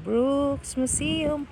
Brooks Museum.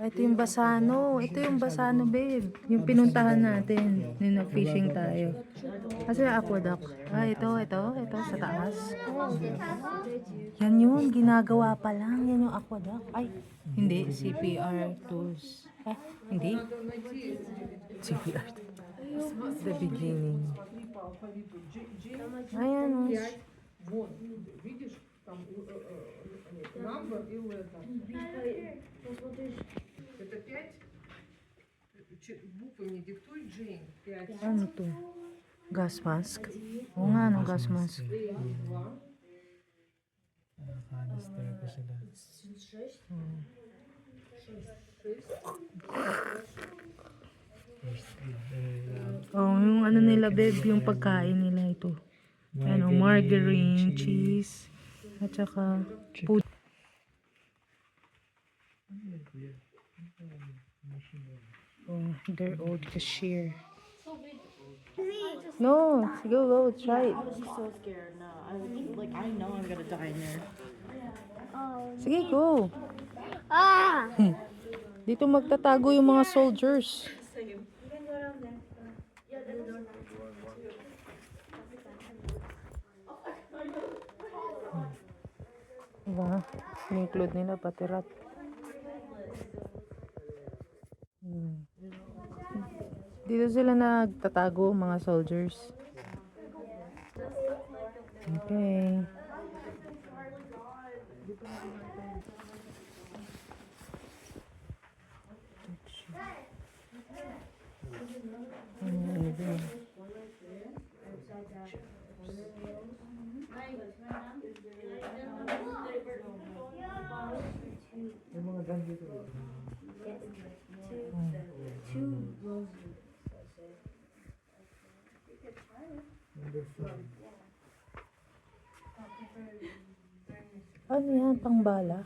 Ito yung Basano. Ito yung Basano, babe. Yung pinuntahan natin. Yung nag-fishing tayo. Kasi aqueduct. Ito, sa taas. Yan yun, ginagawa pa lang. Yan yung aqueduct. Ay, hindi. CPR tools. Hindi. CPR tools. The beginning. Ayan, oh. Это 5 буквы мне диктует Джейн. 5. Ano to? Gas mask? Oo nga, no, gas mask. Nakanister ko sila. Oh, yung ano nila, babe, yung pagkain nila ito. Ano, margarine, cheese, at saka food. Oh, they're old cashier. No, go, try it. I'm so scared now. I know I'm gonna die in there. Sige, go. Dito magtatago yung mga soldiers. Diba? In-include nila pati rat. Dito sila nagtatago, mga soldiers. Okay. Yung mga gun dito. Ano yan? Pangbala?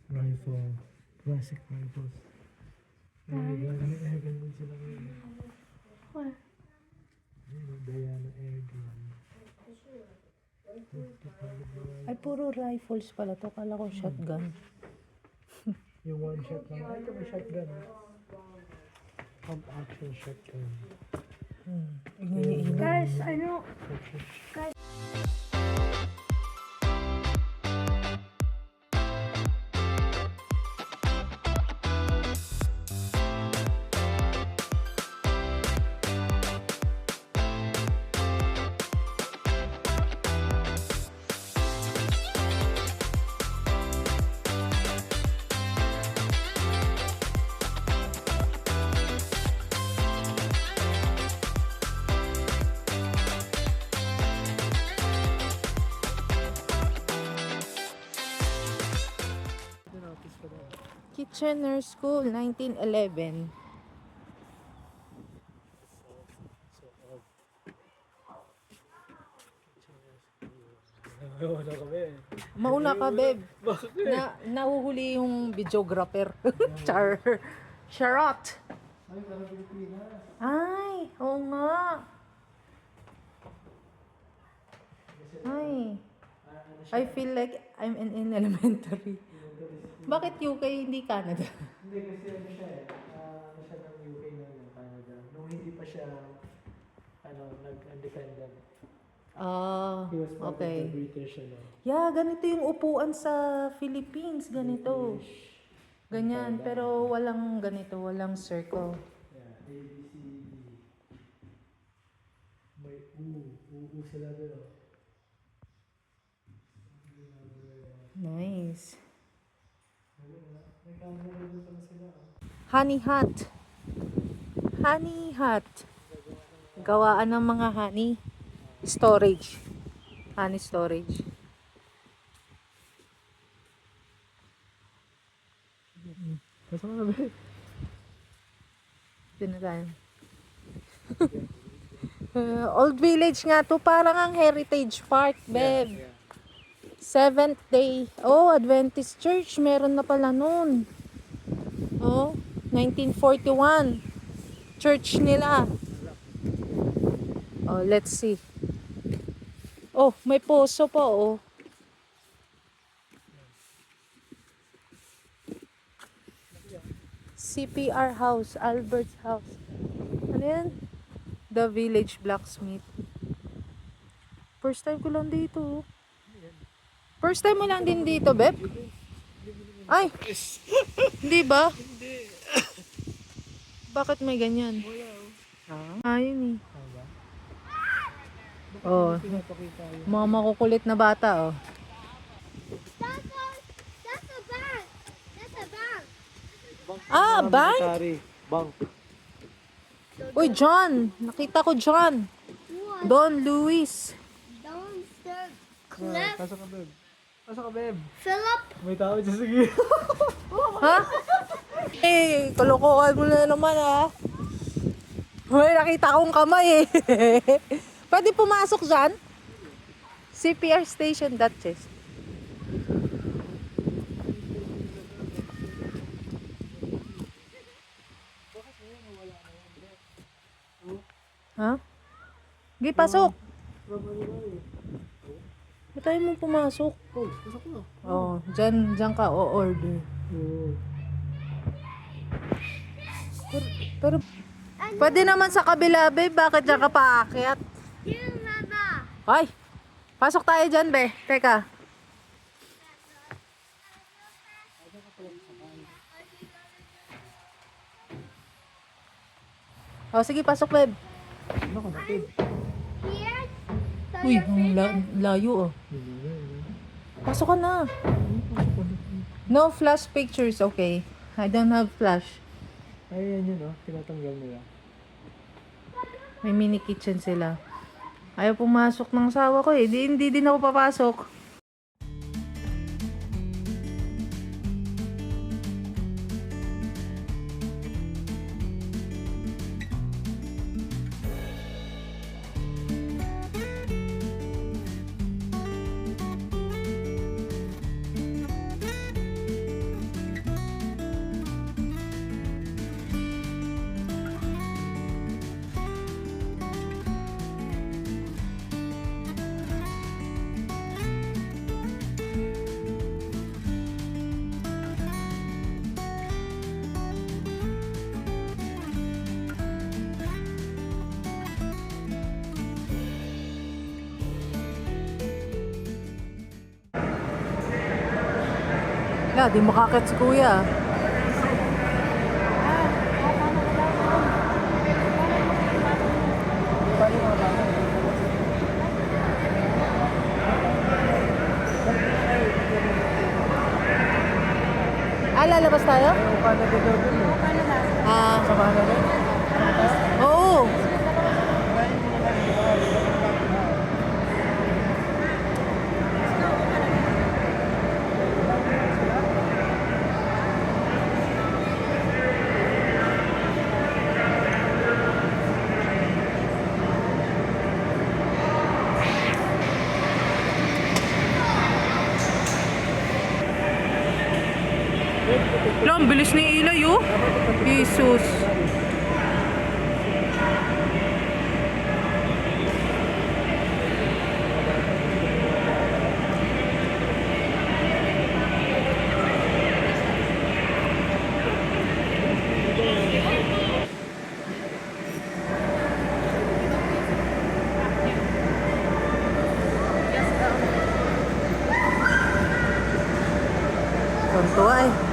Rifle. Classic rifles. Airgun din sila ngayon. Diana airgun. Ay, puro rifles pala to. Kala ko shotgun. Yung one shot lang. Ay, ito may shotgun. Pump action shotgun. Guys, ano? Kitchener School, 1911. Wala kami. Mauna ka, babe. Bakit? Nahuhuli yung videographer. Char. Charot. Ay, parang Pilipinas. Ay, oo nga. Ay. I feel like I'm in elementary. Bakit UK, hindi Canada? Hindi, kasi ano siya eh. Ano siya ng UK na Canada. Nung hindi pa siya, nag-independent. Ah, He was part of the okay. British, Yeah, ganito yung upuan sa Philippines. Ganito. Ganyan, pero walang ganito, walang circle. Yeah, A, B, C, D. May U sila doon. Nice. May camera doon pala sila. Honey hut. Honey hut. Gawaan ng mga honey. Storage. Honey storage. Basta ka na ba? Dito na tayo. Old Village nga to. Parang ang Heritage Park, babe. Seventh Day. Oh, Adventist Church. Meron na pala nun. Oh, 1941. Church nila. Oh, let's see. Oh, may poso pa, oh. CPR House, Albert's House. Ano yan? The Village Blacksmith. First time ko lang dito. First time mo lang din dito, Beb? Ay! Hindi ba? Hindi. Bakit may ganyan? Ah, yun eh. Oh, mga makukulit na bata, oh. That's a bank. That's a bank. Ah, bank? Bank. Uy, John! Nakita ko John. What? Don Luis. Downstairs. Cliff. Pasok ka, Beb. Pasok ka, Beb. Philip. May tao dyan, sige. Ha? Eh, kalokohan mo na naman, ha? May nakita akong kamay, eh. Pwede pumasok dyan? CPR Station, Duchess. Ha? Sige, pasok. Ba't tayo mo pumasok? Oh, pasok na. Oh, dyan ka o-order. Oo. Pero, pwede naman sa kabila, babe. Bakit dyan ka paakyat? You, Mama. Ay, pasok tayo dyan, be. Teka. Oh, sige, pasok, babe. Ano ka, Beb? Here. So Uy, your favorite. layo, oh. Pasok ka na. No flash pictures, okay. I don't have flash. Ay, yan yun, oh. Tinatanggal nila. May mini kitchen sila. Ayaw pumasok ng asawa ko, eh. Hindi din ako papasok. Wala, di makakit si kuya. Ah, lalabas tayo? Yung Canada daw dun, eh. Ah, Sa Canada? oo. Lo, ang bilis ni Ilay, oh. Jesus. Tuntua eh.